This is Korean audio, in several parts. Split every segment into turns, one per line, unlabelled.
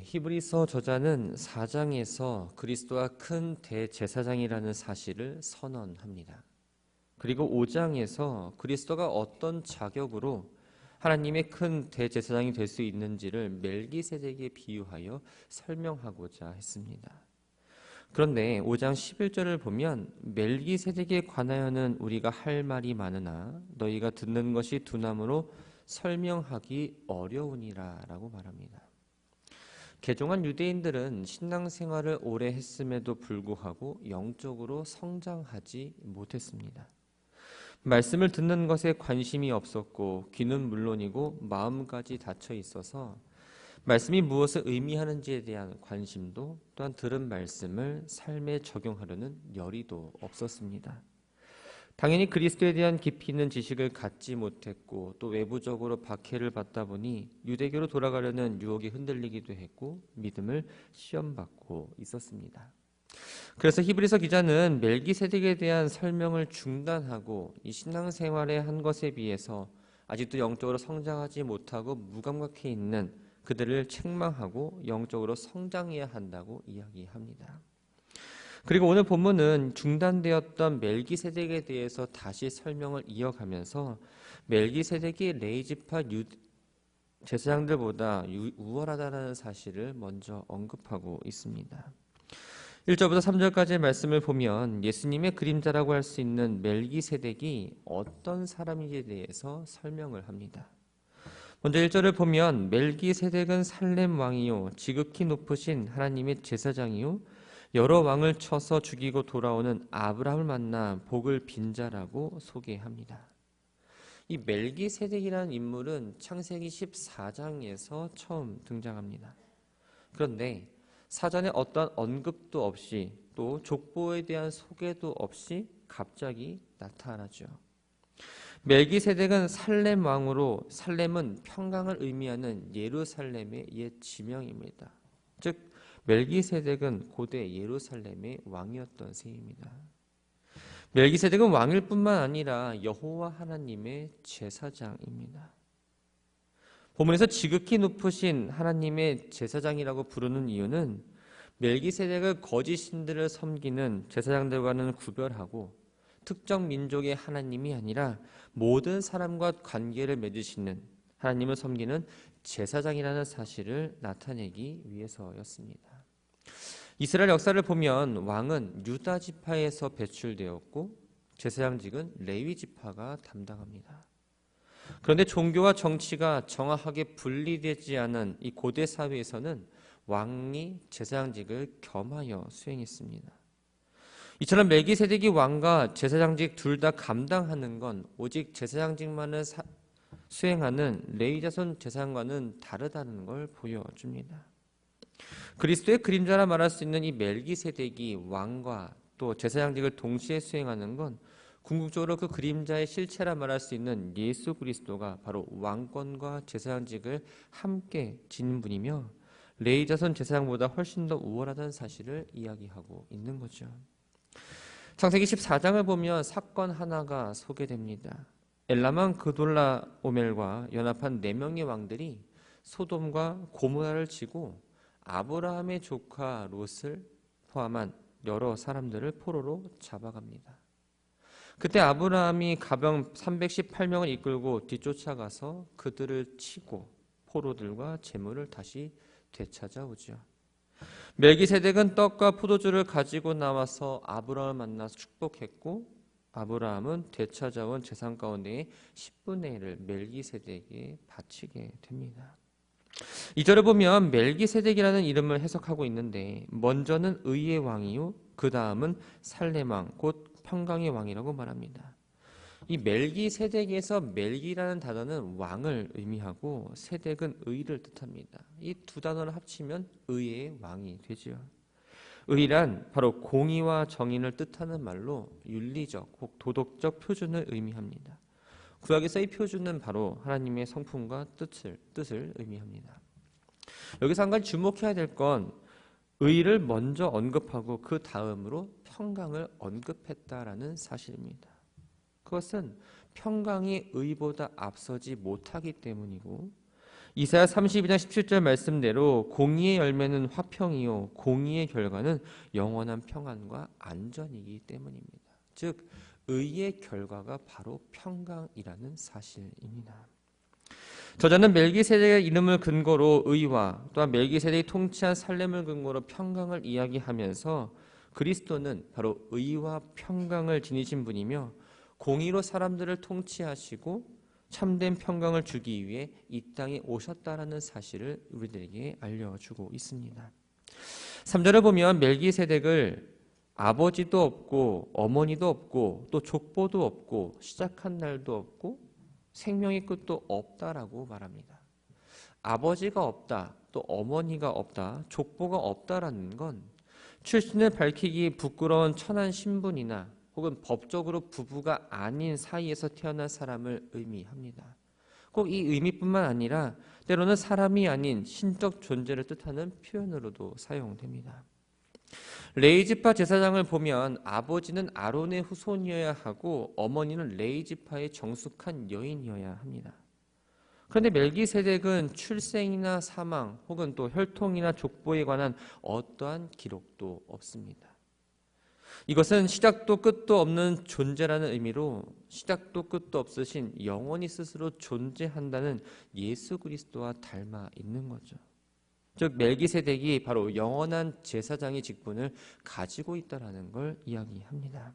히브리서 저자는 4장에서 그리스도가 큰 대제사장이라는 사실을 선언합니다. 그리고 5장에서 그리스도가 어떤 자격으로 하나님의 큰 대제사장이 될 수 있는지를 멜기세덱에 비유하여 설명하고자 했습니다. 그런데 5장 11절을 보면 멜기세덱에 관하여는 우리가 할 말이 많으나 너희가 듣는 것이 두나무로 설명하기 어려우니라 라고 말합니다. 개종한 유대인들은 신앙생활을 오래 했음에도 불구하고 영적으로 성장하지 못했습니다. 말씀을 듣는 것에 관심이 없었고 귀는 물론이고 마음까지 닫혀 있어서 말씀이 무엇을 의미하는지에 대한 관심도 또한 들은 말씀을 삶에 적용하려는 열의도 없었습니다. 당연히 그리스도에 대한 깊이 있는 지식을 갖지 못했고 또 외부적으로 박해를 받다 보니 유대교로 돌아가려는 유혹이 흔들리기도 했고 믿음을 시험받고 있었습니다. 그래서 히브리서 기자는 멜기세덱에 대한 설명을 중단하고 이 신앙생활에 한 것에 비해서 아직도 영적으로 성장하지 못하고 무감각해 있는 그들을 책망하고 영적으로 성장해야 한다고 이야기합니다. 그리고 오늘 본문은 중단되었던 멜기세덱에 대해서 다시 설명을 이어가면서 멜기세덱이 레위지파 제사장들보다 우월하다는 사실을 먼저 언급하고 있습니다. 1절부터 3절까지의 말씀을 보면 예수님의 그림자라고 할 수 있는 멜기세덱이 어떤 사람인지에 대해서 설명을 합니다. 먼저 1절을 보면 멜기세덱은 살렘 왕이요 지극히 높으신 하나님의 제사장이요 여러 왕을 쳐서 죽이고 돌아오는 아브라함을 만나 복을 빈 자라고 소개합니다. 이 멜기세덱이라는 인물은 창세기 14장에서 처음 등장합니다. 그런데 사전에 어떤 언급도 없이 또 족보에 대한 소개도 없이 갑자기 나타나죠. 멜기세덱은 살렘 왕으로 살렘은 평강을 의미하는 예루살렘의 옛 지명입니다. 즉 멜기세덱은 고대 예루살렘의 왕이었던 셈입니다. 멜기세덱은 왕일 뿐만 아니라 여호와 하나님의 제사장입니다. 본문에서 지극히 높으신 하나님의 제사장이라고 부르는 이유는 멜기세덱을 거짓 신들을 섬기는 제사장들과는 구별하고 특정 민족의 하나님이 아니라 모든 사람과 관계를 맺으시는 하나님을 섬기는 제사장이라는 사실을 나타내기 위해서였습니다. 이스라엘 역사를 보면 왕은 유다 지파에서 배출되었고 제사장직은 레위 지파가 담당합니다. 그런데 종교와 정치가 정확하게 분리되지 않은 이 고대 사회에서는 왕이 제사장직을 겸하여 수행했습니다. 이처럼 멜기세덱이 왕과 제사장직 둘 다 감당하는 건 오직 제사장직만을 수행하는 레위 자손 제사장과는 다르다는 걸 보여줍니다. 그리스도의 그림자라 말할 수 있는 이 멜기세덱이 왕과 또 제사장직을 동시에 수행하는 건 궁극적으로 그 그림자의 실체라 말할 수 있는 예수 그리스도가 바로 왕권과 제사장직을 함께 지닌 분이며 레위 자손 제사장보다 훨씬 더 우월하다는 사실을 이야기하고 있는 거죠. 창세기 14장을 보면 사건 하나가 소개됩니다. 엘라만 그돌라오멜과 연합한 4명의 왕들이 소돔과 고모라를 치고 아브라함의 조카 롯을 포함한 여러 사람들을 포로로 잡아갑니다. 그때 아브라함이 가병 318명을 이끌고 뒤쫓아가서 그들을 치고 포로들과 재물을 다시 되찾아오죠. 멜기세덱은 떡과 포도주를 가지고 나와서 아브라함을 만나서 축복했고 아브라함은 되찾아온 재산 가운데의 10분의 1을 멜기세덱에 바치게 됩니다. 2절을 보면 멜기세덱이라는 이름을 해석하고 있는데 먼저는 의의 왕이요 그 다음은 살렘 왕 곧 평강의 왕이라고 말합니다. 이 멜기세덱에서 멜기라는 단어는 왕을 의미하고 세덱은 의를 뜻합니다. 이 두 단어를 합치면 의의 왕이 되죠. 의란 바로 공의와 정의를 뜻하는 말로 윤리적 혹 도덕적 표준을 의미합니다. 구약에서 이 표준은 바로 하나님의 성품과 뜻을 의미합니다. 여기서 한 가지 주목해야 될 건 의를 먼저 언급하고 그 다음으로 평강을 언급했다라는 사실입니다. 그것은 평강이 의보다 앞서지 못하기 때문이고 이사야 32장 17절 말씀대로 공의의 열매는 화평이요 공의의 결과는 영원한 평안과 안전이기 때문입니다. 즉 의의 결과가 바로 평강이라는 사실입니다. 저자는 멜기세덱의 이름을 근거로 의와 또한 멜기세덱이 통치한 살렘을 근거로 평강을 이야기하면서 그리스도는 바로 의와 평강을 지니신 분이며 공의로 사람들을 통치하시고 참된 평강을 주기 위해 이 땅에 오셨다라는 사실을 우리들에게 알려주고 있습니다. 3절을 보면 멜기세덱을 아버지도 없고 어머니도 없고 또 족보도 없고 시작한 날도 없고 생명의 끝도 없다라고 말합니다. 아버지가 없다, 또 어머니가 없다, 족보가 없다라는 건 출신을 밝히기 부끄러운 천한 신분이나 혹은 법적으로 부부가 아닌 사이에서 태어난 사람을 의미합니다. 꼭 이 의미뿐만 아니라 때로는 사람이 아닌 신적 존재를 뜻하는 표현으로도 사용됩니다. 레이지파 제사장을 보면 아버지는 아론의 후손이어야 하고 어머니는 레이지파의 정숙한 여인이어야 합니다. 그런데 멜기세덱은 출생이나 사망 혹은 또 혈통이나 족보에 관한 어떠한 기록도 없습니다. 이것은 시작도 끝도 없는 존재라는 의미로 시작도 끝도 없으신 영원히 스스로 존재한다는 예수 그리스도와 닮아 있는 거죠. 즉 멜기세덱이 바로 영원한 제사장의 직분을 가지고 있다는 걸 이야기합니다.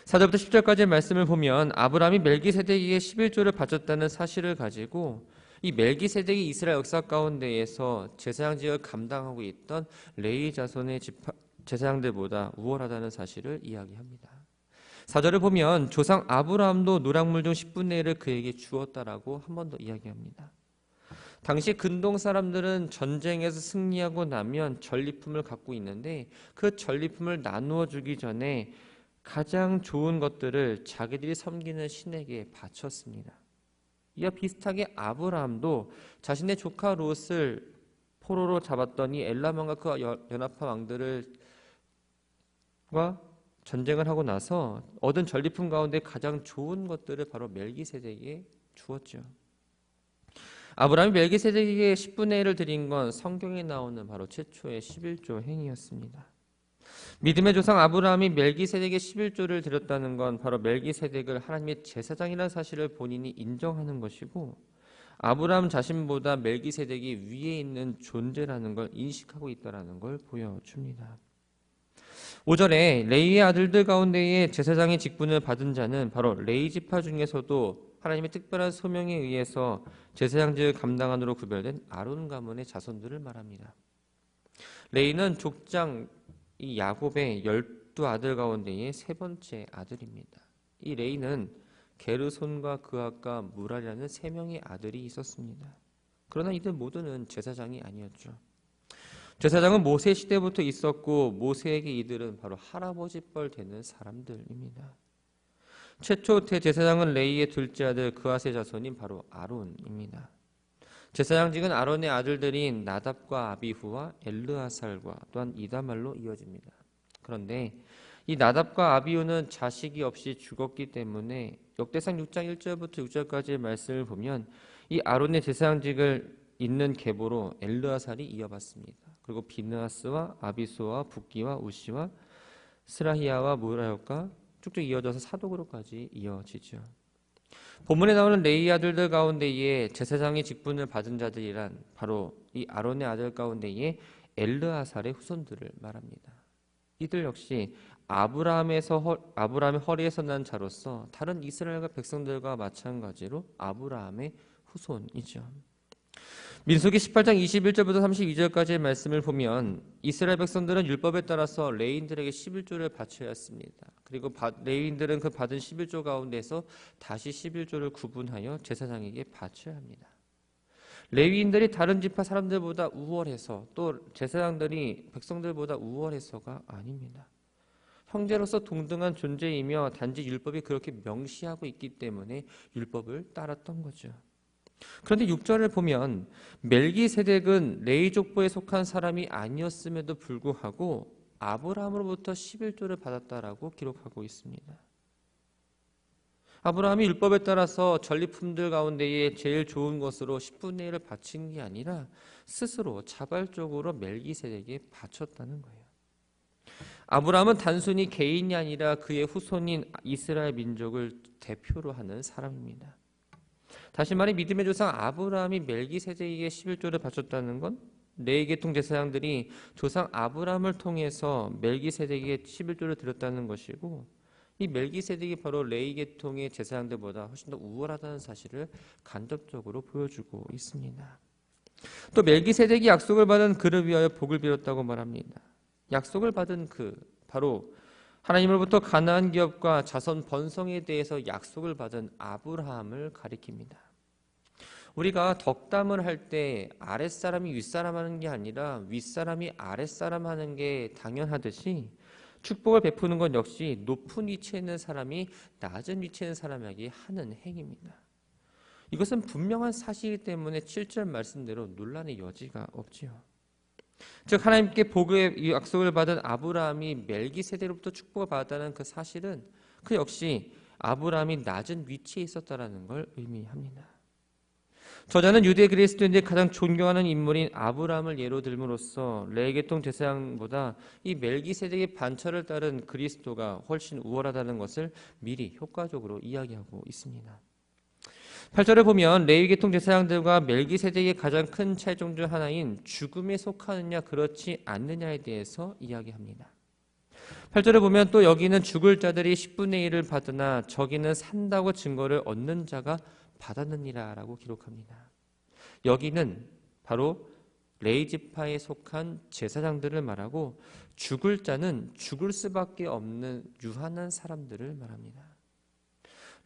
4절부터 10절까지의 말씀을 보면 아브라함이 멜기세덱에게 11조를 바쳤다는 사실을 가지고 이 멜기세덱이 이스라엘 역사 가운데에서 제사장직을 감당하고 있던 레위 자손의 제사장들보다 우월하다는 사실을 이야기합니다. 4절을 보면 조상 아브라함도 노략물 중 10분의 1을 그에게 주었다라고 한 번 더 이야기합니다. 당시 근동 사람들은 전쟁에서 승리하고 나면 전리품을 갖고 있는데 그 전리품을 나누어 주기 전에 가장 좋은 것들을 자기들이 섬기는 신에게 바쳤습니다. 이와 비슷하게 아브라함도 자신의 조카 롯을 포로로 잡았더니 엘람 왕과 그 연합한 왕들과 전쟁을 하고 나서 얻은 전리품 가운데 가장 좋은 것들을 바로 멜기세덱에게 주었죠. 아브라함이 멜기세덱에게 10분의 1을 드린 건 성경에 나오는 바로 최초의 11조 행위였습니다. 믿음의 조상 아브라함이 멜기세덱에게 11조를 드렸다는 건 바로 멜기세덱을 하나님의 제사장이라는 사실을 본인이 인정하는 것이고 아브라함 자신보다 멜기세덱이 위에 있는 존재라는 걸 인식하고 있다는 걸 보여줍니다. 5절에 레위의 아들들 가운데에 제사장의 직분을 받은 자는 바로 레위지파 중에서도 하나님의 특별한 소명에 의해서 제사장직을 감당한으로 구별된 아론 가문의 자손들을 말합니다. 레위는 족장 이 야곱의 12아들 가운데의 세 번째 아들입니다. 이 레위는 게르손과 그앗과 무랄이라는 세 명의 아들이 있었습니다. 그러나 이들 모두는 제사장이 아니었죠. 제사장은 모세 시대부터 있었고 모세에게 이들은 바로 할아버지 뻘 되는 사람들입니다. 최초 대제사장은 레위의 둘째 아들 그앗의 자손인 바로 아론입니다. 제사장직은 아론의 아들들인 나답과 아비후와 엘르아살과 또한 이다말로 이어집니다. 그런데 이 나답과 아비후는 자식이 없이 죽었기 때문에 역대상 6장 1절부터 6절까지의 말씀을 보면 이 아론의 제사장직을 잇는 계보로 엘르아살이 이어받습니다. 그리고 비느하스와 아비수와 붓기와 우시와 스라히야와 무라역과 쭉쭉 이어져서 사도그룹까지 이어지죠. 본문에 나오는 레위 아들들 가운데에 제사장의 직분을 받은 자들이란 바로 이 아론의 아들 가운데에 엘르아살의 후손들을 말합니다. 이들 역시 아브라함의 허리에서 난 자로서 다른 이스라엘과 백성들과 마찬가지로 아브라함의 후손이죠. 민수기 18장 21절부터 32절까지의 말씀을 보면 이스라엘 백성들은 율법에 따라서 레위인들에게 11조를 바쳐야 했습니다. 그리고 레위인들은 그 받은 11조 가운데서 다시 11조를 구분하여 제사장에게 바쳐야 합니다. 레위인들이 다른 지파 사람들보다 우월해서 또 제사장들이 백성들보다 우월해서가 아닙니다. 형제로서 동등한 존재이며 단지 율법이 그렇게 명시하고 있기 때문에 율법을 따랐던 거죠. 그런데 6절을 보면 멜기세덱은 레위 족보에 속한 사람이 아니었음에도 불구하고 아브라함으로부터 11조를 받았다라고 기록하고 있습니다. 아브라함이 율법에 따라서 전리품들 가운데에 제일 좋은 것으로 10분의 1을 바친 게 아니라 스스로 자발적으로 멜기세덱에 바쳤다는 거예요. 아브라함은 단순히 개인이 아니라 그의 후손인 이스라엘 민족을 대표로 하는 사람입니다. 다시 말해 믿음의 조상 아브라함이 멜기세덱에게 11조를 바쳤다는 건 레위계통 제사장들이 조상 아브라함을 통해서 멜기세덱에게 11조를 드렸다는 것이고, 이 멜기세덱이 바로 레위계통의 제사장들보다 훨씬 더 우월하다는 사실을 간접적으로 보여주고 있습니다. 또 멜기세덱이 약속을 받은 그를 위하여 복을 빌었다고 말합니다. 약속을 받은 바로 하나님으로부터 가나안 기업과 자손 번성에 대해서 약속을 받은 아브라함을 가리킵니다. 우리가 덕담을 할 때 아랫사람이 윗사람 하는 게 아니라 윗사람이 아랫사람 하는 게 당연하듯이 축복을 베푸는 건 역시 높은 위치에 있는 사람이 낮은 위치에 있는 사람에게 하는 행위입니다. 이것은 분명한 사실이기 때문에 7절 말씀대로 논란의 여지가 없지요. 즉 하나님께 복의 약속을 받은 아브라함이 멜기세덱으로부터 축복을 받았다는 그 사실은 그 역시 아브라함이 낮은 위치에 있었다는 걸 의미합니다. 저자는 유대 그리스도인들이 가장 존경하는 인물인 아브라함을 예로 들므로써 레위계통 제사장보다 이 멜기세덱의 반차를 따른 그리스도가 훨씬 우월하다는 것을 미리 효과적으로 이야기하고 있습니다. 8절을 보면 레위계통 제사장들과 멜기세덱의 가장 큰 차이점 중 하나인 죽음에 속하느냐 그렇지 않느냐에 대해서 이야기합니다. 8절을 보면 또 여기는 죽을 자들이 10분의 1을 받으나 저기는 산다고 증거를 얻는 자가 받았느니라 라고 기록합니다. 여기는 바로 레위지파에 속한 제사장들을 말하고 죽을 자는 죽을 수밖에 없는 유한한 사람들을 말합니다.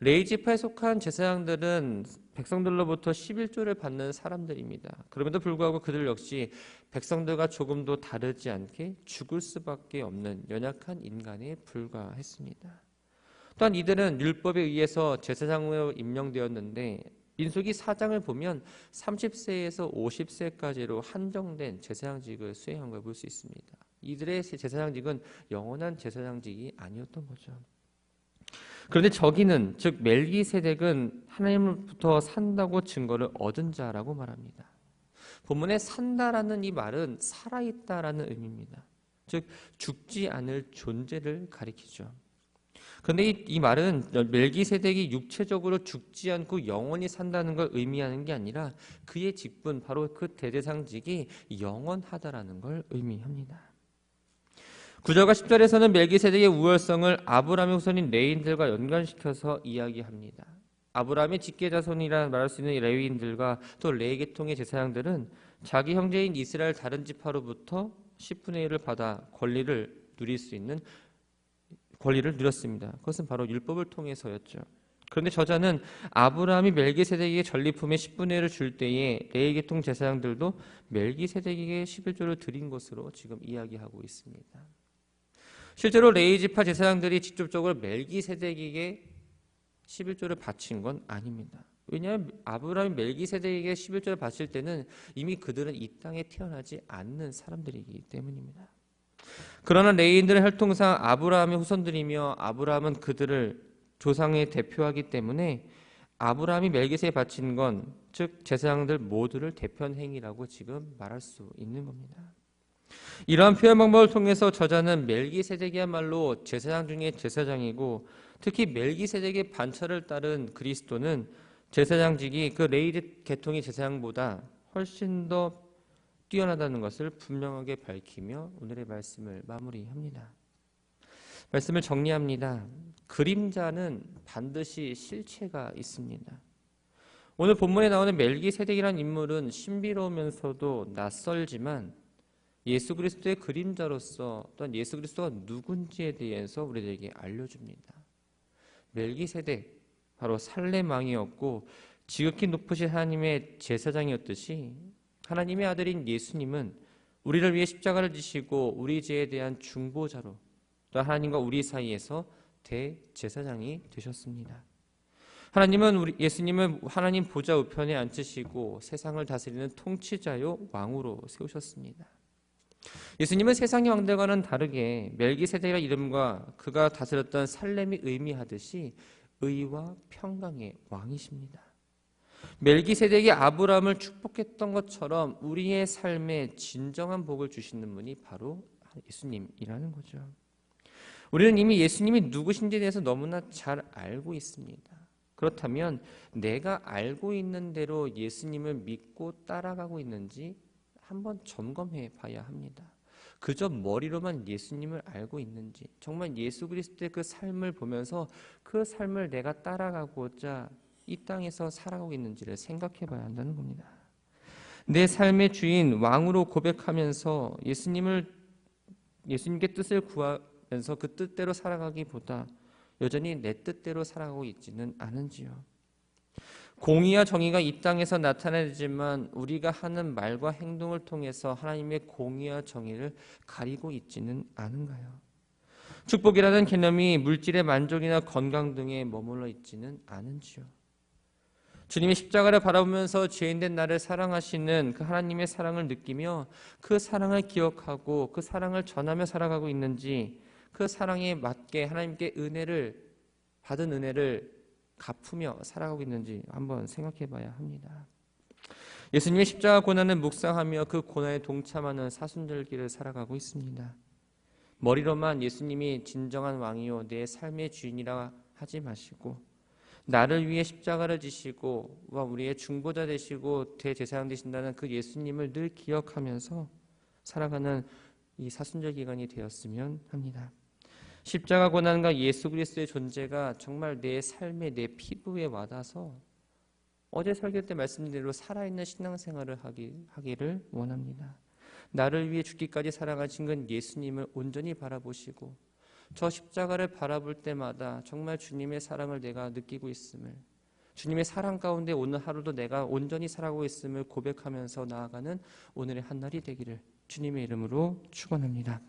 레위지파에 속한 제사장들은 백성들로부터 11조를 받는 사람들입니다. 그럼에도 불구하고 그들 역시 백성들과 조금도 다르지 않게 죽을 수밖에 없는 연약한 인간에 불과했습니다. 또한 이들은 율법에 의해서 제사장으로 임명되었는데 민수기 4장을 보면 30세에서 50세까지로 한정된 제사장직을 수행한 걸 볼 수 있습니다. 이들의 제사장직은 영원한 제사장직이 아니었던 거죠. 그런데 저기는 즉 멜기세덱은 하나님으로부터 산다고 증거를 얻은 자라고 말합니다. 본문에 산다라는 이 말은 살아있다라는 의미입니다. 즉 죽지 않을 존재를 가리키죠. 그런데 이 말은 멜기세덱이 육체적으로 죽지 않고 영원히 산다는 걸 의미하는 게 아니라 그의 직분 바로 그 대제사장직이 영원하다라는 걸 의미합니다. 9절과 10절에서는 멜기세덱의 우월성을 아브라함의 후손인 레위인들과 연관시켜서 이야기합니다. 아브라함의 직계자손이라 말할 수 있는 레위인들과 또 레위계통의 제사장들은 자기 형제인 이스라엘 다른 지파로부터 10분의 1을 받아 권리를 누렸습니다. 그것은 바로 율법을 통해서였죠. 그런데 저자는 아브라함이 멜기세덱에게 전리품의 10분의 1을 줄 때에 레위계통 제사장들도 멜기세덱에게 11조를 드린 것으로 지금 이야기하고 있습니다. 실제로 레위지파 제사장들이 직접적으로 멜기세덱에게 11조를 바친 건 아닙니다. 왜냐하면 아브라함이 멜기세덱에게 11조를 바칠 때는 이미 그들은 이 땅에 태어나지 않는 사람들이기 때문입니다. 그러나 레위인들의 혈통상 아브라함의 후손들이며 아브라함은 그들을 조상에 대표하기 때문에 아브라함이 멜기세덱에 바친 건 즉 제사장들 모두를 대표한 행위라고 지금 말할 수 있는 겁니다. 이러한 표현 방법을 통해서 저자는 멜기세덱이야말로 제사장 중에 제사장이고 특히 멜기세덱의 반차를 따른 그리스도는 제사장직이 그 레위 계통의 제사장보다 훨씬 더 뛰어나다는 것을 분명하게 밝히며 오늘의 말씀을 마무리합니다. 말씀을 정리합니다. 그림자는 반드시 실체가 있습니다. 오늘 본문에 나오는 멜기세덱이라는 인물은 신비로우면서도 낯설지만 예수 그리스도의 그림자로서 또한 예수 그리스도가 누군지에 대해서 우리들에게 알려줍니다. 멜기세덱 바로 살렘 왕이었고 지극히 높으신 하나님의 제사장이었듯이 하나님의 아들인 예수님은 우리를 위해 십자가를 지시고 우리 죄에 대한 중보자로 또 하나님과 우리 사이에서 대제사장이 되셨습니다. 예수님은 하나님 보좌 우편에 앉히시고 세상을 다스리는 통치자요 왕으로 세우셨습니다. 예수님은 세상의 왕들과는 다르게 멜기세덱이라는 이름과 그가 다스렸던 살렘이 의미하듯이 의와 평강의 왕이십니다. 멜기세덱이 아브라함을 축복했던 것처럼 우리의 삶에 진정한 복을 주시는 분이 바로 예수님이라는 거죠. 우리는 이미 예수님이 누구신지에 대해서 너무나 잘 알고 있습니다. 그렇다면 내가 알고 있는 대로 예수님을 믿고 따라가고 있는지 한번 점검해 봐야 합니다. 그저 머리로만 예수님을 알고 있는지, 정말 예수 그리스도의 그 삶을 보면서 그 삶을 내가 따라가고자 이 땅에서 살아가고 있는지를 생각해 봐야 한다는 겁니다. 내 삶의 주인 왕으로 고백하면서 예수님께 뜻을 구하면서 그 뜻대로 살아가기보다 여전히 내 뜻대로 살아가고 있지는 않은지요. 공의와 정의가 이 땅에서 나타나지만 우리가 하는 말과 행동을 통해서 하나님의 공의와 정의를 가리고 있지는 않은가요? 축복이라는 개념이 물질의 만족이나 건강 등에 머물러 있지는 않은지요. 주님의 십자가를 바라보면서 죄인된 나를 사랑하시는 그 하나님의 사랑을 느끼며 그 사랑을 기억하고 그 사랑을 전하며 살아가고 있는지, 그 사랑에 맞게 하나님께 받은 은혜를 갚으며 살아가고 있는지 한번 생각해 봐야 합니다. 예수님의 십자가 고난을 묵상하며 그 고난에 동참하는 사순절기를 살아가고 있습니다. 머리로만 예수님이 진정한 왕이요 내 삶의 주인이라 하지 마시고 나를 위해 십자가를 지시고 우리의 중보자 되시고 대제사장 되신다는 그 예수님을 늘 기억하면서 살아가는 이 사순절 기간이 되었으면 합니다. 십자가 고난과 예수 그리스도의 존재가 정말 내 삶에 내 피부에 와닿아서 어제 설교 때 말씀드린 대로 살아있는 신앙생활을 하기를 원합니다. 나를 위해 죽기까지 사랑하신 그 예수님을 온전히 바라보시고 저 십자가를 바라볼 때마다 정말 주님의 사랑을 내가 느끼고 있음을, 주님의 사랑 가운데 오늘 하루도 내가 온전히 살아가고 있음을 고백하면서 나아가는 오늘의 한날이 되기를 주님의 이름으로 축원합니다.